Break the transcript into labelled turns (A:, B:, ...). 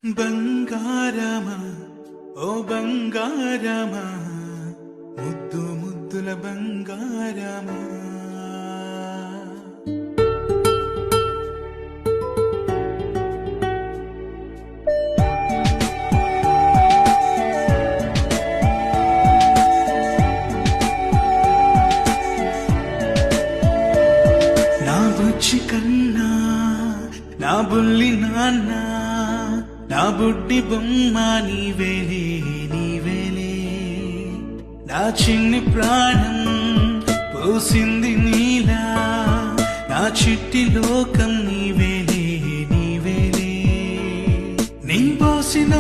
A: బంగారమా ఓ బంగారమా ముద్దు ముద్దుల బంగారమా నా బుజ్జి కన్నా నా బుల్లి నాన్న నా బుడ్డి బొమ్మ నీవేలే నీవేలే నా చిన్ని ప్రాణం పోసింది నీలా నా చిట్టి లోకం నీవేలే నీవేలే నీ పోసిన